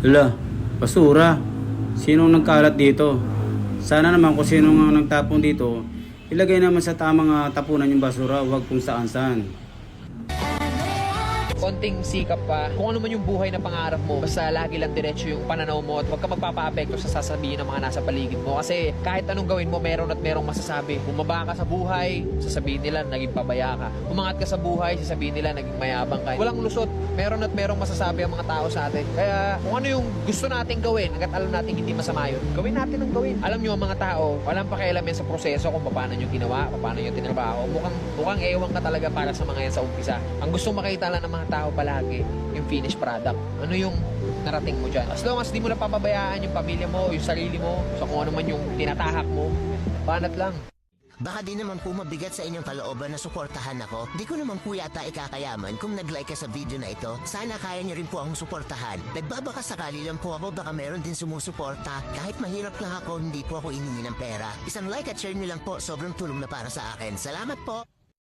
Hala, basura. Sinong nagkalat dito? Sana naman kung sino nga nagtapon dito, ilagay naman sa tamang tapunan yung basura, huwag kung saan-saan. Konting sikap pa, kung ano man yung buhay na pangarap mo, basta lagi lang diretso yung pananaw mo at huwag ka magpapa-apekto sa sasabihin ng mga nasa paligid mo. Kasi kahit anong gawin mo, meron at merong masasabi. Bumaba ka sa buhay, sasabihin nila naging pabaya ka. Umangat ka sa buhay, sasabihin nila naging mayabang ka. Walang lusot, meron at merong masasabi ang mga tao sa atin. Kaya kung ano yung gusto nating gawin, hanggat alam natin hindi masama yun, gawin natin ang gawin. Alam nyo ang mga tao, walang pakialam yan sa proseso kung paano nyo ginawa, paano nyo tinrabaho. Mukhang ewan ka talaga para sa mga yan sa umpisa. Ang gustong makita lang ng mga tao palagi, yung finished product. Ano yung narating mo dyan? As long as di mo na papabayaan yung pamilya mo, yung sarili mo, sa kung ano man yung tinatahak mo, banat lang. Baka di naman po mabigat sa inyong kalooban na suportahan ako. Di ko naman po yata ikakayaman kung nag-like ka sa video na ito. Sana kaya niyo rin po akong suportahan. Nagbabaka sakali lang po ako, baka meron din sumusuporta. Kahit mahirap lang ako, hindi po ako iningi ng pera. Isang like at share niyo lang po, sobrang tulong na para sa akin. Salamat po!